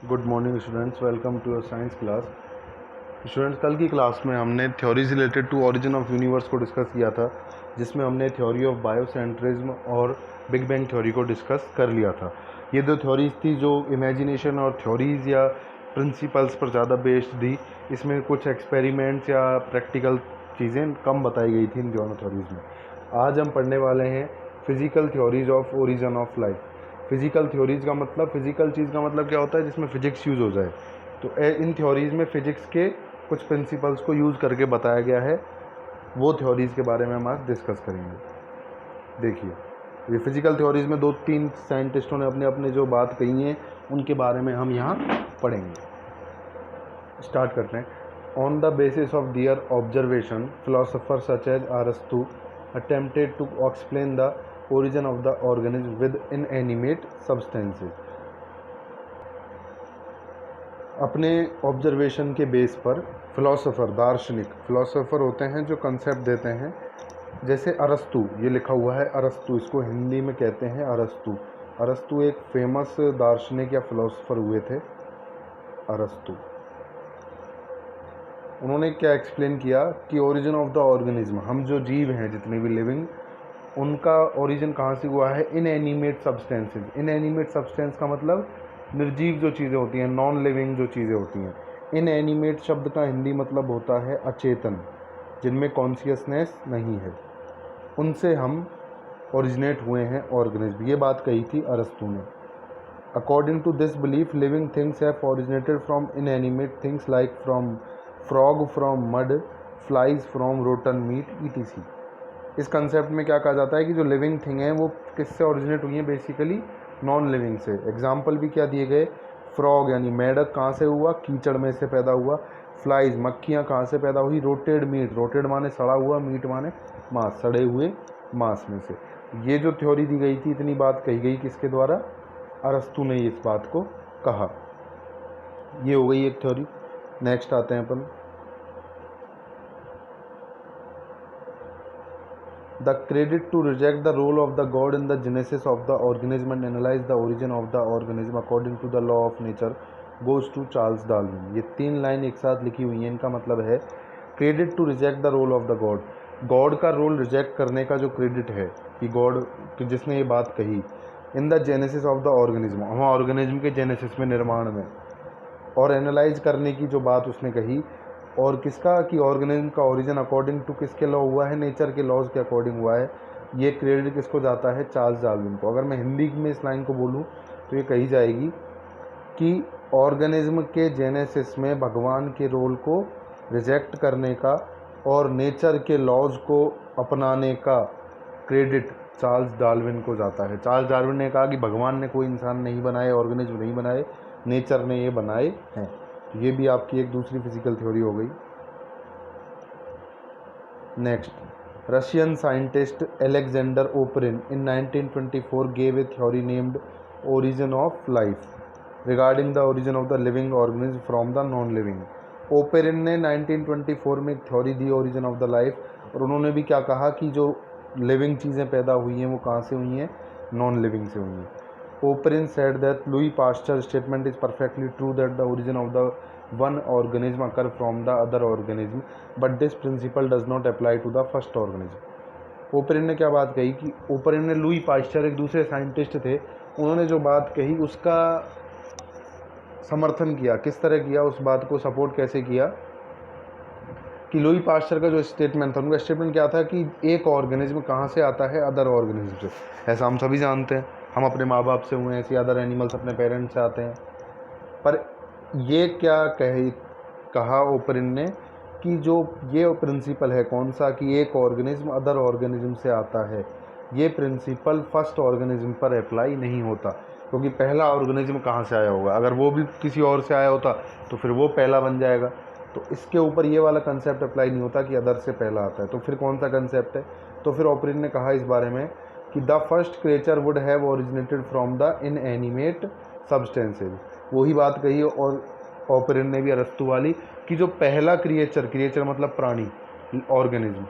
Good morning students, welcome to your science class. Students, कल की class में हमने theories related to origin of universe को discuss किया था, जिसमें हमने थ्योरी ऑफ बायोसेंट्रिज्म और बिग बैंग थ्योरी को डिस्कस कर लिया था। ये दो थ्योरीज थी जो इमेजिनेशन और थ्योरीज या प्रिंसिपल्स पर ज़्यादा बेस्ड थी। इसमें कुछ एक्सपेरिमेंट्स या प्रैक्टिकल चीज़ें कम बताई गई थी इन दोनों थ्योरीज में। आज हम पढ़ने वाले हैं physical theories of origin of life. Physical theories का मतलब, फिजिकल चीज़ का मतलब क्या होता है जिसमें फिजिक्स यूज़ हो जाए। तो इन थ्योरीज में फिजिक्स के कुछ प्रिंसिपल्स को यूज़ करके बताया गया है। वो थ्योरीज के बारे में हम आज डिस्कस करेंगे। देखिए, ये फिजिकल थ्योरीज में 2-3 साइंटिस्टों ने अपने अपने जो बात कही है उनके बारे में हम यहाँ पढ़ेंगे। स्टार्ट करते हैं। On the basis of their observation, philosopher such as अरस्तु attempted to explain the origin of the organism with inanimate substances। अपने ऑब्जर्वेशन के बेस पर फिलोसोफर, दार्शनिक फिलोसोफर होते हैं जो कंसेप्ट देते हैं। जैसे अरस्तु, ये लिखा हुआ है अरस्तु, इसको हिंदी में कहते हैं अरस्तु। अरस्तु एक फेमस दार्शनिक या फिलोसोफर हुए थे अरस्तु। उन्होंने क्या एक्सप्लेन किया कि ओरिजिन ऑफ द ऑर्गेनिज्म, हम जो जीव हैं जितने भी लिविंग, उनका ओरिजिन कहाँ से हुआ है? Inanimate substances. इनएनिमेट सब्सटेंस का मतलब निर्जीव जो चीज़ें होती हैं, नॉन लिविंग जो चीज़ें होती हैं। इनएनिमेट शब्द का हिंदी मतलब होता है अचेतन, जिनमें कॉन्शियसनेस नहीं है, उनसे हम ओरिजिनेट हुए हैं ऑर्गेनिज्म। ये बात कही थी अरस्तु ने। According to this belief, living things have originated from inanimate things like from frog from mud, flies from rotten meat etc. इस कंसेप्ट में क्या कहा जाता है कि जो लिविंग थिंग है वो किससे ओरिजिनेट हुई है? बेसिकली नॉन लिविंग से। एग्जाम्पल भी क्या दिए गए? फ्रॉग यानी मेढक कहाँ से हुआ? कीचड़ में से पैदा हुआ। फ्लाइज, मक्खियाँ कहाँ से पैदा हुई? रोटेड मीट, रोटेड माने सड़ा हुआ, मीट माने मांस, सड़े हुए मांस में से। ये जो थ्योरी दी गई थी, इतनी बात कही गई किसके द्वारा? अरस्तु ने इस बात को कहा। ये हो गई एक थ्योरी। नेक्स्ट आते हैं अपन। The credit to reject the role of the God in the genesis of the organism and analyze the origin of the organism according to the law of nature goes to Charles Darwin। ये 3 line एक साथ लिखी हुई हैं। इनका मतलब है credit to reject the role of the god. God का रोल रिजेक्ट करने का जो क्रेडिट है कि गॉड जिसने ये बात कही, in the genesis of the organism, हम ऑर्गेनिज्म के जेनेसिस में, निर्माण में, और एनालाइज करने की जो बात उसने कही, और किसका कि ऑर्गेनिज्म का ओरिजिन अकॉर्डिंग टू किसके लॉ हुआ है? नेचर के लॉज के अकॉर्डिंग हुआ है। ये क्रेडिट किसको जाता है? चार्ल्स डार्विन को। अगर मैं हिंदी में इस लाइन को बोलूँ तो ये कही जाएगी कि ऑर्गेनिज्म के जेनेसिस में भगवान के रोल को रिजेक्ट करने का और नेचर के लॉज को अपनाने का क्रेडिट चार्ल्स डार्विन को जाता है। चार्ल्स डार्विन ने कहा कि भगवान ने कोई इंसान नहीं बनाए, ऑर्गेनिज्म नहीं बनाए, नेचर ने ये बनाए हैं। तो ये भी आपकी एक दूसरी फिजिकल थ्योरी हो गई। Next, Russian scientist Alexander Oparin in 1924 gave a theory named origin of life regarding the origin of the living organism from the non living. Oparin ने 1924 में एक थ्योरी दी ओरिजिन ऑफ द लाइफ, और उन्होंने भी क्या कहा कि जो लिविंग चीज़ें पैदा हुई हैं वो कहाँ से हुई हैं? नॉन लिविंग से हुई हैं। Oparin said that Louis Pasteur's statement is perfectly true that the origin of the one organism occur from the other organism, but this principle does not apply to the first organism। Oparin ने क्या बात कही कि Oparin ने, Louis Pasteur एक दूसरे scientist थे, उन्होंने जो बात कही उसका समर्थन किया। किस तरह किया? उस बात को सपोर्ट कैसे किया कि लुई पास्चर का जो स्टेटमेंट था, उनका स्टेटमेंट क्या था कि एक ऑर्गेनिज्म कहाँ से आता है? अदर ऑर्गेनिज्म से। ऐसा हम सभी जानते हैं, हम अपने माँ बाप से हुए हैं, ऐसे अदर एनिमल्स अपने पेरेंट्स से आते हैं। पर ये क्या कहा ओपरिन ने कि जो ये प्रिंसिपल है, कौन सा? कि एक ऑर्गेनिज्म अदर ऑर्गेनिज्म से आता है, ये प्रिंसिपल फर्स्ट ऑर्गेनिज्म पर अप्लाई नहीं होता, क्योंकि पहला ऑर्गेनिज्म कहाँ से आया होगा? अगर वो भी किसी और से आया होता तो फिर वो पहला बन जाएगा। तो इसके ऊपर ये वाला कंसेप्ट अप्लाई नहीं होता कि अदर से पहला आता है। तो फिर कौन सा कंसेप्ट है? तो फिर ओपरिन ने कहा इस बारे में कि the first creature would have originated from the inanimate substances. वही बात कही और ओपरिन ने भी अरस्तु वाली, कि जो पहला क्रिएचर मतलब प्राणी, ऑर्गेनिज्म,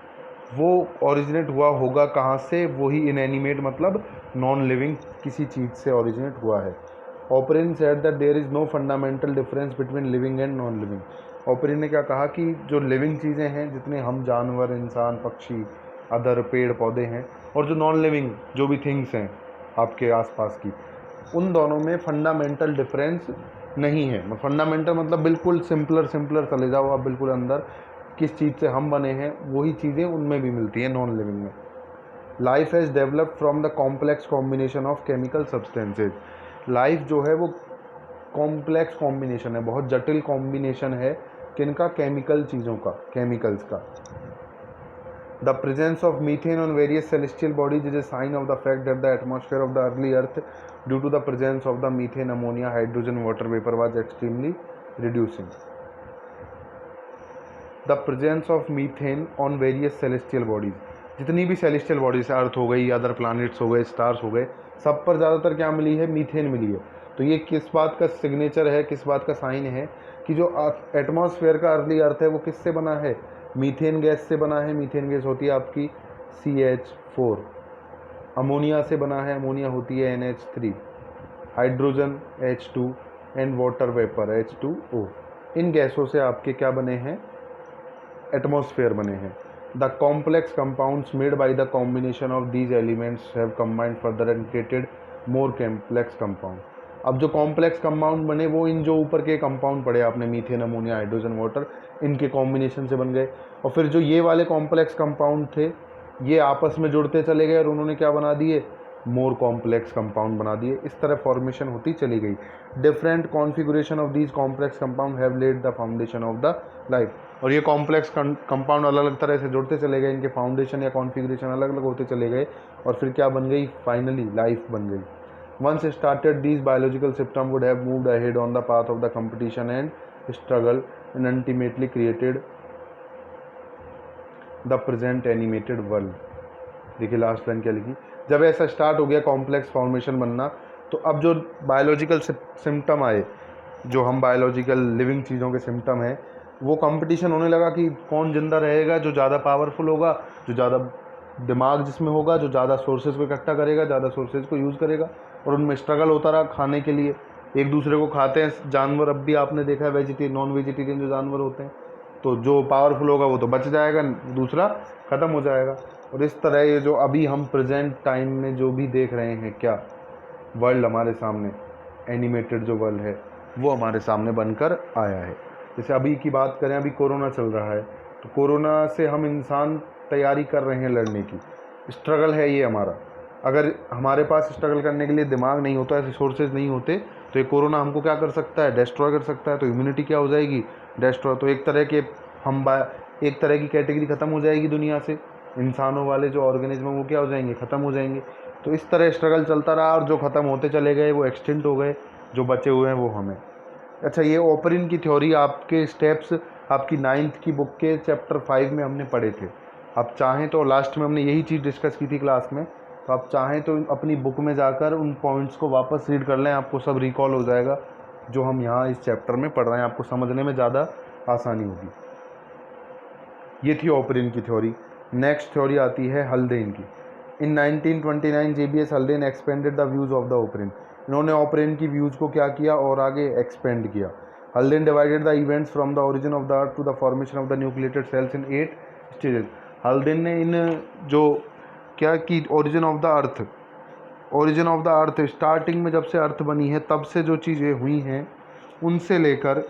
वो ओरिजिनेट हुआ होगा कहाँ से? वही इनएनिमेट मतलब नॉन लिविंग किसी चीज़ से ओरिजिनेट हुआ है। Oparin said that there is no fundamental difference between living and non living. Oparin ने क्या कहा कि जो लिविंग चीज़ें हैं, जितने हम जानवर, इंसान, पक्षी, अदर पेड़ पौधे हैं, और जो नॉन लिविंग जो भी थिंग्स हैं आपके आसपास की, उन दोनों में फंडामेंटल डिफरेंस नहीं है। फंडामेंटल मतलब बिल्कुल सिंपलर चले जाओ आप बिल्कुल अंदर, किस चीज़ से हम बने हैं वही चीज़ें उनमें भी मिलती हैं नॉन लिविंग में। Life has developed from the complex combination of chemical substances. Life जो है वो कॉम्प्लेक्स कॉम्बिनेशन है, बहुत जटिल कॉम्बिनेशन है किनका, केमिकल चीज़ों का, केमिकल्स का। The presence of methane on various celestial bodies is a sign of the fact that the atmosphere of the early earth due to the presence of the methane, ammonia, hydrogen, water vapour was extremely reducing. The presence of methane on various celestial bodies, जितनी भी celestial bodies, अर्थ हो गई, other planets हो गए, stars हो गए, सब पर ज़्यादातर क्या मिली है, मीथेन मिली है। तो ये किस बात का सिग्नेचर है, किस बात का साइन है कि जो एटमॉस्फेयर का अर्ली अर्थ है वो किससे बना है, मीथेन गैस से बना है। मीथेन गैस होती है आपकी CH4। अमोनिया से बना है, अमोनिया होती है NH3, hydrogen H2 and water vapour H2O। इन गैसों से आपके क्या बने हैं, एटमॉस्फेयर बने हैं। The complex compounds made by the combination of these elements have combined further and created more complex compound. अब जो कॉम्प्लेक्स कंपाउंड बने वो इन जो ऊपर के कंपाउंड पड़े आपने, मीथेन, अमोनिया, हाइड्रोजन, वाटर, इनके कॉम्बिनेशन से बन गए। और फिर जो ये वाले कॉम्प्लेक्स कंपाउंड थे ये आपस में जुड़ते चले गए और उन्होंने क्या बना दिए, मोर कॉम्प्लेक्स कंपाउंड बना दिए। इस तरह फॉर्मेशन होती चली गई। Different configuration of these complex compound have led the foundation of the life. और ये कॉम्प्लेक्स कंपाउंड अलग अलग तरह से जुड़ते चले गए, इनके फाउंडेशन या कॉन्फ़िगरेशन अलग अलग होते चले गए और फिर क्या बन गई, फाइनली लाइफ बन गई। Once started, these biological systems would have moved ahead on the path of the competition and struggle and ultimately created the present animated world। देखिए लास्ट लाइन क्या लिखी, जब ऐसा स्टार्ट हो गया कॉम्प्लेक्स फॉर्मेशन बनना, तो अब जो बायोलॉजिकल सिम्टम आए, जो हम बायोलॉजिकल लिविंग चीज़ों के सिम्टम हैं, वो कंपटीशन होने लगा कि कौन जिंदा रहेगा, जो ज़्यादा पावरफुल होगा, जो ज़्यादा दिमाग जिसमें होगा, जो ज़्यादा सोर्सेज को इकट्ठा करेगा, ज़्यादा सोर्सेज को यूज़ करेगा। और उनमें स्ट्रगल होता रहा खाने के लिए, एक दूसरे को खाते हैं जानवर। अब भी आपने देखा है वेजिटेरियन, नॉन वेजिटेरियन जो जानवर होते हैं, तो जो पावरफुल होगा वो तो बच जाएगा, दूसरा ख़त्म हो जाएगा। और इस तरह ये जो अभी हम प्रेजेंट टाइम में जो भी देख रहे हैं, क्या वर्ल्ड हमारे सामने, एनिमेटेड जो वर्ल्ड है वो हमारे सामने बनकर आया है। जैसे अभी की बात करें, अभी कोरोना चल रहा है, तो कोरोना से हम इंसान तैयारी कर रहे हैं लड़ने की, स्ट्रगल है ये हमारा। अगर हमारे पास स्ट्रगल करने के लिए दिमाग नहीं होता, रिसोर्सेज नहीं होते, तो ये कोरोना हमको क्या कर सकता है, डिस्ट्रॉय कर सकता है। तो इम्यूनिटी क्या हो जाएगी, डिस्ट्रॉय। तो एक तरह के एक तरह की कैटेगरी ख़त्म हो जाएगी दुनिया से, इंसानों वाले जो ऑर्गेनिज्म वो क्या हो जाएंगे, ख़त्म हो जाएंगे। तो इस तरह स्ट्रगल चलता रहा और जो ख़त्म होते चले गए वो एक्सटिंक्ट हो गए, जो बचे हुए हैं वो हमें। अच्छा, ये ओपरिन की थ्योरी आपके स्टेप्स आपकी 9th की बुक के चैप्टर 5 में हमने पढ़े थे। आप चाहें तो, लास्ट में हमने यही चीज़ डिस्कस की थी क्लास में, तो आप चाहें तो अपनी बुक में जाकर उन पॉइंट्स को वापस रीड कर लें, आपको सब रिकॉल हो जाएगा जो हम यहाँ इस चैप्टर में पढ़ रहे हैं, आपको समझने में ज़्यादा आसानी होगी। ये थी ओपरिन की थ्योरी। नेक्स्ट थ्योरी आती है हल्डेन की। In 1929 JBS Haldane expanded the views of the Oparin. इन्होंने ओपरिन की व्यूज़ को क्या किया और आगे एक्सपेंड किया। Haldane divided the events from the origin of the earth to the formation of the nucleated cells in 8 stages. Haldane ने इन जो क्या की, origin of the earth, starting में जब से अर्थ बनी है तब से जो चीज़ें हुई हैं उनसे लेकर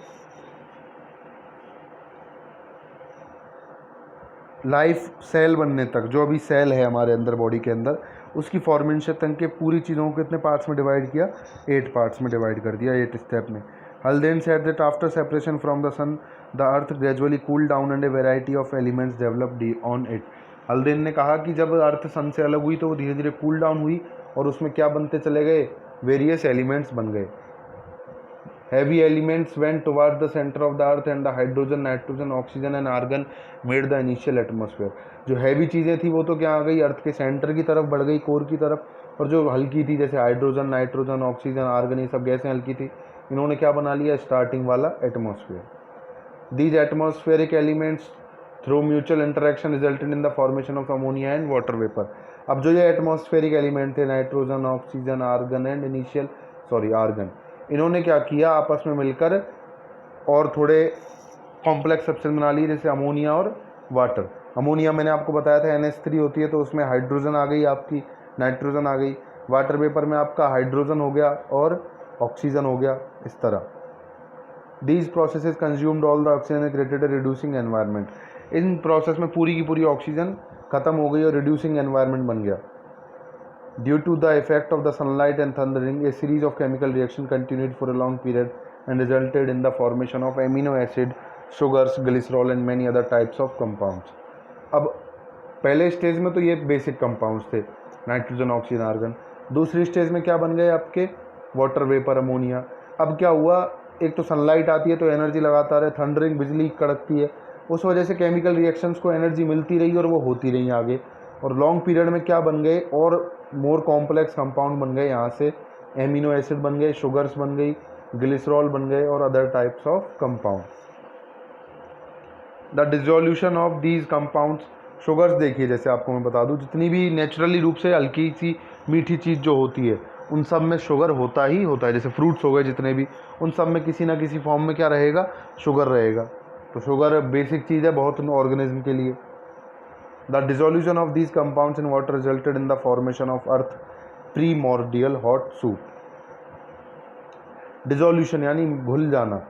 लाइफ सेल बनने तक, जो अभी सेल है हमारे अंदर बॉडी के अंदर, उसकी फॉर्मेशन तक के पूरी चीज़ों को कितने पार्ट्स में डिवाइड किया, 8 पार्ट्स में डिवाइड कर दिया, 8 स्टेप में। Haldane said that after separation from the sun the earth gradually cool down and a variety of elements developed on it. Haldane ने कहा कि जब अर्थ सन से अलग हुई तो वो धीरे धीरे कूल डाउन हुई और उसमें क्या बनते चले गए, वेरियस एलिमेंट्स बन गए। Heavy elements went toward the center of the earth and the hydrogen, nitrogen, oxygen and argon made the initial atmosphere। जो हैवी चीज़ें थी वो तो क्या आ गई, अर्थ के सेंटर की तरफ बढ़ गई, कोर की तरफ। और जो हल्की थी जैसे हाइड्रोजन, नाइट्रोजन, ऑक्सीजन, आर्गन, ये सब गैसें हल्की थी, इन्होंने क्या बना लिया, स्टार्टिंग वाला atmosphere. These atmospheric elements through mutual interaction resulted in the formation of ammonia and water vapour. अब जो ये एटमॉस्फेरिक एलिमेंट थे, नाइट्रोजन, ऑक्सीजन, आर्गन, इन्होंने क्या किया, आपस में मिलकर और थोड़े कॉम्प्लेक्स सब्सटेंस बना लिए, जैसे अमोनिया और वाटर। अमोनिया मैंने आपको बताया था NH3 होती है, तो उसमें हाइड्रोजन आ गई आपकी, नाइट्रोजन आ गई। वाटर वेपर में आपका हाइड्रोजन हो गया और ऑक्सीजन हो गया, इस तरह। These processes consumed all the oxygen and created a reducing environment. In process में पूरी की पूरी ऑक्सीजन खत्म हो गई और रिड्यूसिंग एनवायरनमेंट बन गया। Due to the effect of the sunlight and thundering, a series of chemical reactions continued for a long period and resulted in the formation of amino acid, sugars, glycerol and many other types of compounds. अब पहले stage में तो ये basic compounds थे, nitrogen, oxygen, argon. दूसरी stage में क्या बन गए आपके, वाटर वेपर, अमोनिया। अब क्या हुआ, एक तो सनलाइट आती है तो एनर्जी लगातार है, थंडरिंग, बिजली कड़कती है, उस वजह से केमिकल रिएक्शंस को एनर्जी मिलती रही और वो होती रही आगे, और लॉन्ग पीरियड में क्या बन गए, और मोर कॉम्प्लेक्स कंपाउंड बन गए। यहाँ से एमिनो एसिड बन गए, शुगर्स बन गई, ग्लिसरॉल बन गए और other types of compound. The dissolution of these compounds, sugars देखिए, जैसे आपको मैं बता दूं, जितनी भी नेचुरली रूप से हल्की सी मीठी चीज़ जो होती है उन सब में शुगर होता ही होता है। जैसे फ्रूट्स हो गए जितने भी, उन सब में किसी ना किसी फॉर्म में क्या रहेगा, शुगर रहेगा। तो शुगर बेसिक चीज़ है बहुत ऑर्गेनिज्म के लिए। The dissolution of these compounds in water resulted in the formation of earth primordial hot soup. Dissolution यानी घुल जाना,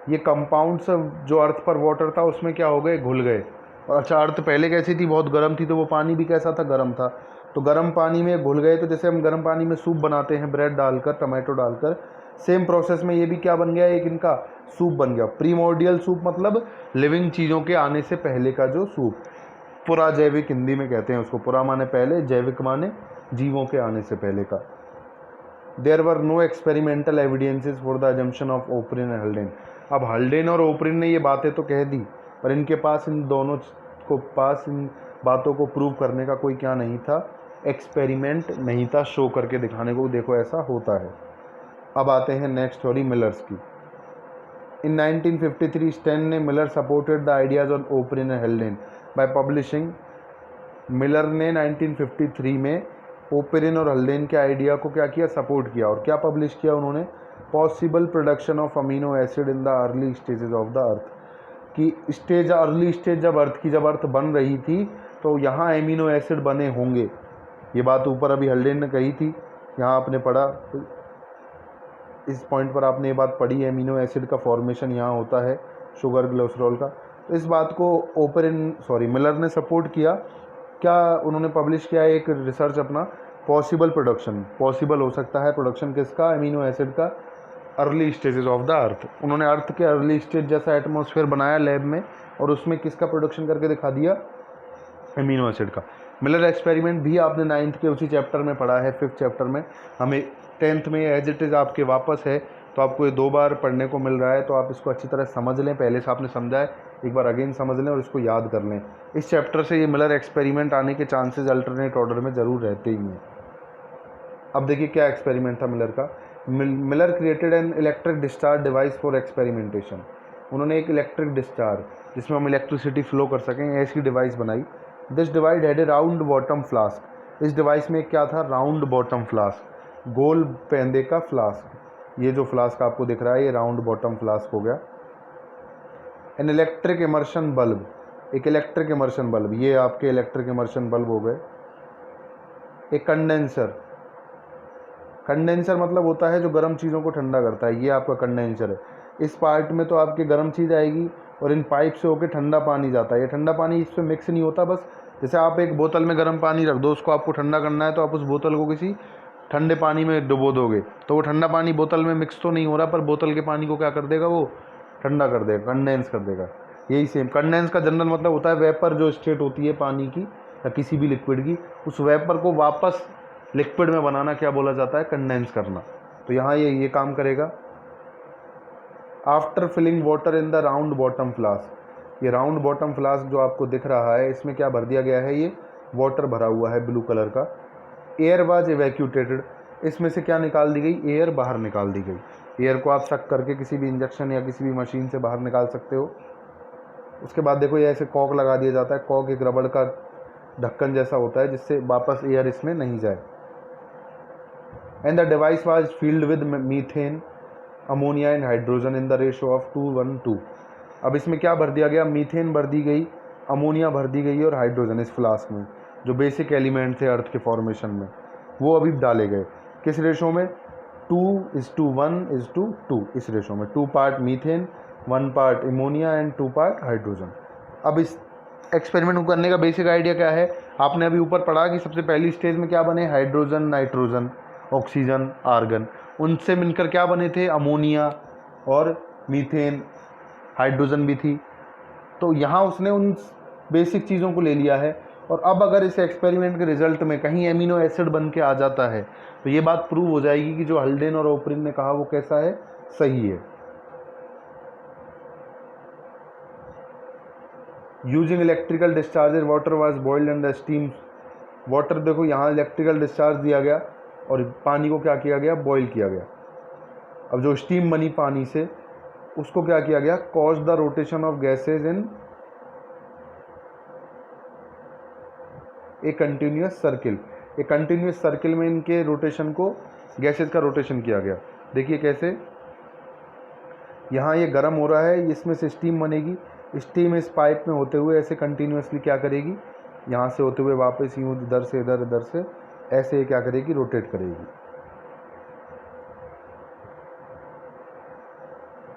ये कंपाउंड्स जो अर्थ पर वाटर था उसमें क्या हो गए, घुल गए। और अच्छा, अर्थ पहले कैसी थी, बहुत गर्म थी, तो वो पानी भी कैसा था, गर्म था, तो गर्म पानी में घुल गए। तो जैसे हम गर्म पानी में सूप बनाते हैं ब्रेड डालकर, टमाटो डालकर, सेम प्रोसेस में ये भी क्या बन गया, एक इनका सूप बन गया। प्रीमोर्डियल सूप मतलब लिविंग चीज़ों के आने से पहले का जो सूप, पुरा जैविक हिंदी में कहते हैं उसको। पुरा माने पहले, जैविक माने जीवों के आने से पहले का। There were no experimental evidences for the assumption of Oparin and Haldane. अब हल्डेन और ओपरिन ने ये बातें तो कह दी, पर इनके पास इन दोनों को पास इन बातों को प्रूव करने का कोई क्या नहीं था, एक्सपेरिमेंट नहीं था शो करके दिखाने को, देखो ऐसा होता है। अब आते हैं नेक्स्ट थ्योरी, मिलर्स की। इन 1953 स्टेन ने Miller supported the ideas on Oparin and Haldane by publishing. Miller ने 1953 में ओपरिन और हल्डेन के आइडिया को क्या किया, सपोर्ट किया। और क्या पब्लिश किया उन्होंने, possible production of amino acid in the early stages of the अर्थ। कि स्टेज, अर्ली स्टेज जब अर्थ बन रही थी तो यहाँ एमिनो एसिड बने होंगे। ये बात ऊपर अभी हल्डेन ने कही थी, यहाँ आपने पढ़ा, इस पॉइंट पर आपने ये बात पढ़ी, एमिनो एसिड का फॉर्मेशन यहाँ होता है, शुगर, ग्लिसरॉल का। तो इस बात को मिलर ने सपोर्ट किया। क्या उन्होंने पब्लिश किया एक रिसर्च अपना, पॉसिबल प्रोडक्शन, पॉसिबल हो सकता है प्रोडक्शन किसका, एमिनो एसिड का, अर्ली स्टेजेस ऑफ द अर्थ। उन्होंने अर्थ के अर्ली स्टेज जैसा एटमॉस्फेयर बनाया लैब में, और उसमें किसका प्रोडक्शन करके दिखा दिया, एमिनो एसिड का। मिलर एक्सपेरिमेंट भी आपने 9th के उसी चैप्टर में पढ़ा है, 5th चैप्टर में। हमें 10th में एज इट इज़ आपके वापस है, तो आपको ये 2 बार पढ़ने को मिल रहा है, तो आप इसको अच्छी तरह समझ लें। पहले से आपने समझा है, एक बार अगेन समझ लें और इसको याद कर लें। इस चैप्टर से ये मिलर एक्सपेरिमेंट आने के चांसेस अल्टरनेट ऑर्डर में ज़रूर रहते ही हैं। अब देखिए क्या एक्सपेरिमेंट था मिलर का। Miller created an electric discharge device for experimentation. उन्होंने एक इलेक्ट्रिक डिस्चार्ज जिसमें हम इलेक्ट्रिसिटी फ्लो कर सकें, ऐसी डिवाइस बनाई। This device had A round bottom flask. इस डिवाइस में क्या था, राउंड बॉटम फ्लास्क, गोल पेंदे का फ्लास्क। ये जो फ्लास्क आपको दिख रहा है ये राउंड बॉटम फ्लास्क हो गया। एन इलेक्ट्रिक इमर्शन बल्ब, एक इलेक्ट्रिक इमर्शन बल्ब, ये आपके इलेक्ट्रिक इमर्शन बल्ब हो गए। एक कंडेंसर, कंडेंसर मतलब होता है जो गर्म चीज़ों को ठंडा करता है, ये आपका कंडेंसर है। इस पार्ट में तो आपकी गर्म चीज़ आएगी और इन पाइप से होकर ठंडा पानी जाता है। ये ठंडा पानी इसमें मिक्स नहीं होता, बस जैसे आप एक बोतल में गर्म पानी रख दो, उसको आपको ठंडा करना है, तो आप उस बोतल को किसी ठंडे पानी में डुबो दोगे, तो वो ठंडा पानी बोतल में मिक्स तो नहीं हो रहा, पर बोतल के पानी को क्या कर देगा, वो ठंडा कर देगा, कंडेंस कर देगा। यही सेम कंडेंस का जनरल मतलब होता है वेपर जो स्टेट होती है पानी की या किसी भी लिक्विड की, उस वेपर को वापस लिक्विड में बनाना क्या बोला जाता है, कंडेंस करना। तो यहाँ ये काम करेगा। After filling water in the round bottom flask, ये राउंड बॉटम फ्लास्क जो आपको दिख रहा है इसमें क्या भर दिया गया है, ये वाटर भरा हुआ है ब्लू कलर का। एयर वाज एवैक्यूटेटेड, इसमें से क्या निकाल दी गई, एयर बाहर निकाल दी गई। एयर को आप सक करके किसी भी इंजेक्शन या किसी भी मशीन से बाहर निकाल सकते हो। उसके बाद देखो ये ऐसे कॉक लगा दिया जाता है, कॉक एक रबड़ का ढक्कन जैसा होता है जिससे वापस एयर इसमें नहीं जाए। And the device was field with methane, ammonia and hydrogen in the ratio of 2:1:2। अब इसमें क्या भर दिया गया, मीथेन भर दी गई, अमोनिया भर दी गई और हाइड्रोजन इस फ्लास्क में जो बेसिक एलिमेंट थे अर्थ के फॉर्मेशन में वो अभी डाले गए। किस रेशो में, 2:1:2 इस रेशो में, 2 part methane, 1 part ammonia and 2 part hydrogen. अब इस एक्सपेरिमेंट को करने का बेसिक आइडिया क्या है, आपने अभी ऊपर पढ़ा कि सबसे पहली स्टेज में क्या बने, हाइड्रोजन, नाइट्रोजन, ऑक्सीजन, आर्गन, उनसे मिलकर क्या बने थे, अमोनिया और मीथेन, हाइड्रोजन भी थी। तो यहाँ उसने उन बेसिक चीज़ों को ले लिया है। और अब अगर इस एक्सपेरिमेंट के रिजल्ट में कहीं एमिनो एसिड बन के आ जाता है तो ये बात प्रूव हो जाएगी कि जो हल्डेन और ओपरिन ने कहा वो कैसा है, सही है। Using electrical discharges water was boiled and the steam, water देखो यहाँ इलेक्ट्रिकल डिस्चार्ज दिया गया और पानी को क्या किया गया, बॉईल किया गया। अब जो स्टीम बनी पानी से उसको क्या किया गया, cause the rotation of gases in a continuous circle, एक कंटिन्यूस सर्किल में इनके रोटेशन को, गैसेज का रोटेशन किया गया। देखिए कैसे, यहाँ ये गर्म हो रहा है, इसमें से स्टीम बनेगी, स्टीम इस पाइप में होते हुए ऐसे कंटिन्यूसली क्या करेगी, यहाँ से होते हुए वापस यूँ इधर से इधर, इधर से ऐसे ये क्या करेगी, रोटेट करेगी।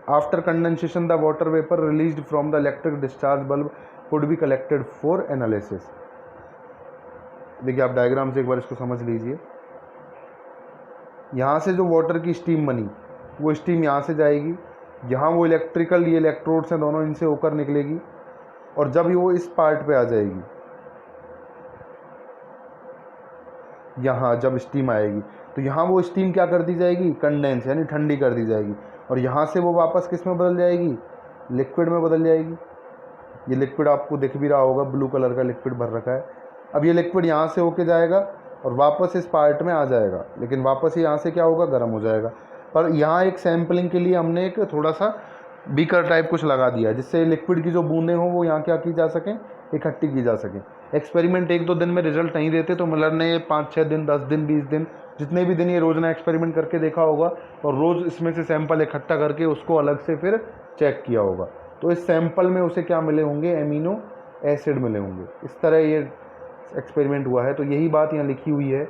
After condensation the water vapour released from the electric discharge bulb could be collected for analysis. देखिए आप डायग्राम से एक बार इसको समझ लीजिए। यहाँ से जो वाटर की स्टीम बनी वो स्टीम यहाँ से जाएगी, यहाँ वो इलेक्ट्रिकल, ये इलेक्ट्रोड्स हैं दोनों, इनसे होकर निकलेगी और जब वो इस पार्ट पे आ जाएगी, यहाँ जब स्टीम आएगी तो यहाँ वो स्टीम क्या कर दी जाएगी, कंडेंस यानी ठंडी कर दी जाएगी और यहाँ से वो वापस किस में बदल जाएगी, लिक्विड में बदल जाएगी। ये लिक्विड आपको दिख भी रहा होगा, ब्लू कलर का लिक्विड भर रखा है। अब ये लिक्विड यहाँ से होके जाएगा और वापस इस पार्ट में आ जाएगा, लेकिन वापस यहाँ से क्या होगा, गर्म हो जाएगा। पर यहाँ एक सैम्पलिंग के लिए हमने एक थोड़ा सा बीकर टाइप कुछ लगा दिया है जिससे लिक्विड की जो बूंदें हों वो यहाँ क्या की जा सकें, इकट्ठी की जा सकें। एक्सपेरिमेंट 1-2 दिन में रिजल्ट नहीं देते तो मिलर ने 5-6 दिन, 10 दिन, 20 दिन, जितने भी दिन ये रोज़ाना एक्सपेरिमेंट करके देखा होगा और रोज़ इसमें से सैंपल इकट्ठा करके उसको अलग से फिर चेक किया होगा। तो इस सैंपल में उसे क्या मिले होंगे, एमिनो एसिड मिले होंगे। इस तरह ये एक्सपेरिमेंट हुआ है। तो यही बात यहाँ लिखी हुई है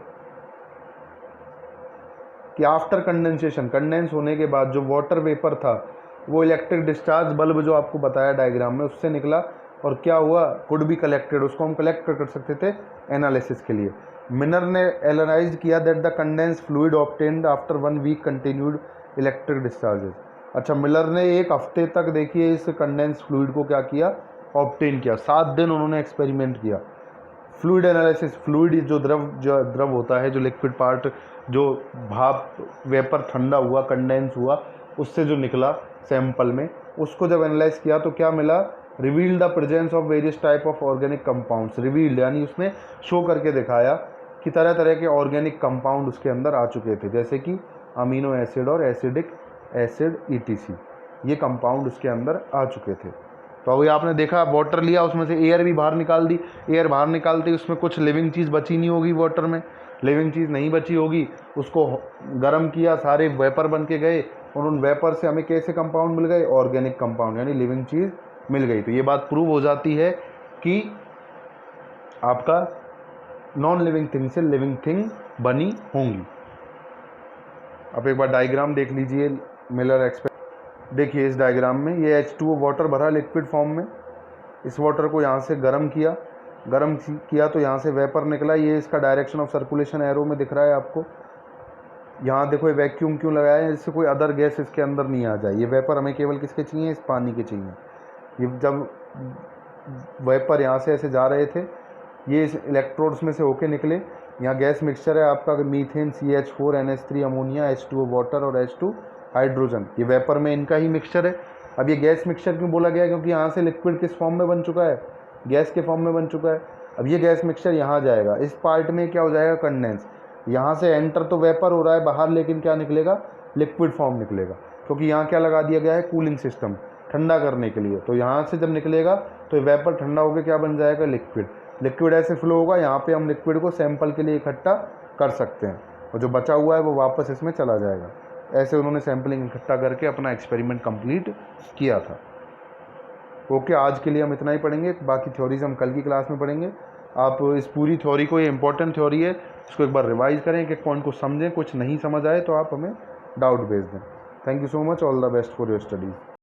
कि आफ्टर कंडेंसेशन, कंडेंस होने के बाद जो वाटर वेपर था वो इलेक्ट्रिक डिस्चार्ज बल्ब जो आपको बताया डायग्राम में उससे निकला और क्या हुआ, कुड बी कलेक्टेड, उसको हम कलेक्ट कर सकते थे एनालिसिस के लिए। मिनर ने एनालाइज किया that the condense fluid obtained after 1 week continued electric discharges. अच्छा, मिलर ने 1 हफ्ते तक देखिए इस कंडेंस फ्लूइड को क्या किया, ऑब्टेन किया। 7 दिन उन्होंने एक्सपेरिमेंट किया। फ्लूइड एनालिसिस, फ्लूइड जो द्रव होता है, जो लिक्विड पार्ट, जो भाप वेपर ठंडा हुआ, कंडेंस हुआ, उससे जो निकला सैंपल में, उसको जब एनालाइज किया तो क्या मिला, revealed the presence of various type of organic compounds. Revealed यानी उसने शो करके दिखाया कि तरह तरह के ऑर्गेनिक कंपाउंड उसके अंदर आ चुके थे, जैसे कि अमीनो एसिड और एसिडिक एसिड ETC, ये कंपाउंड उसके अंदर आ चुके थे। तो अभी आपने देखा, वाटर लिया, उसमें से एयर भी बाहर निकाल दी, एयर बाहर निकालते ही उसमें कुछ लिविंग चीज़ बची नहीं होगी, वाटर में लिविंग चीज़ नहीं बची होगी, उसको गर्म किया, सारे वेपर बन के गए और उन वेपर से हमें कैसे कंपाउंड मिल गए, ऑर्गेनिक कंपाउंड यानी लिविंग चीज़ मिल गई। तो ये बात प्रूव हो जाती है कि आपका नॉन लिविंग थिंग से लिविंग थिंग बनी होंगी। अब एक बार डायग्राम देख लीजिए मिलर एक्सपेरिमेंट। देखिए इस डायग्राम में ये H2O वाटर भरा लिक्विड फॉर्म में, इस वाटर को यहाँ से गर्म किया तो यहाँ से वेपर निकला। ये इसका डायरेक्शन ऑफ सर्कुलेशन एरो में दिख रहा है आपको। यहाँ देखो ये वैक्यूम क्यों लगाया है, जिससे कोई अदर गैस इसके अंदर नहीं आ जाए। ये वेपर हमें केवल किसके चाहिए, इस पानी के चाहिए। ये जब वेपर यहाँ से ऐसे जा रहे थे, ये इस इलेक्ट्रोड्स में से होके निकले। यहाँ गैस मिक्सचर है आपका, methane, CH4, NH3 ammonia, H2O water और H2 हाइड्रोजन। ये वेपर में इनका ही मिक्सचर है। अब ये गैस मिक्सचर क्यों बोला गया, क्योंकि यहाँ से लिक्विड किस फॉर्म में बन चुका है, गैस के फॉर्म में बन चुका है। अब ये गैस मिक्सचर यहाँ जाएगा, इस पार्ट में क्या हो जाएगा, कंडेंस। यहाँ से एंटर तो वेपर हो रहा है बाहर, लेकिन क्या निकलेगा, लिक्विड फॉर्म निकलेगा, क्योंकि यहाँ क्या लगा दिया गया है, कूलिंग सिस्टम, ठंडा करने के लिए। तो यहाँ से जब निकलेगा तो वेपर ठंडा होकर क्या बन जाएगा, लिक्विड। लिक्विड ऐसे फ्लो होगा, यहाँ पे हम लिक्विड को सैंपल के लिए इकट्ठा कर सकते हैं और जो बचा हुआ है वो वापस इसमें चला जाएगा। ऐसे उन्होंने सैम्पलिंग इकट्ठा करके अपना एक्सपेरिमेंट कंप्लीट किया था। ओके, आज के लिए हम इतना ही पढ़ेंगे, बाकी थ्योरीज हम कल की क्लास में पढ़ेंगे। आप इस पूरी थ्योरी को, ये इंपॉर्टेंट थ्योरी है, इसको एक बार रिवाइज करें कि कौन कुछ समझें, कुछ नहीं समझ आए तो आप हमें डाउट भेज दें। Thank you so much, all the best for your studies.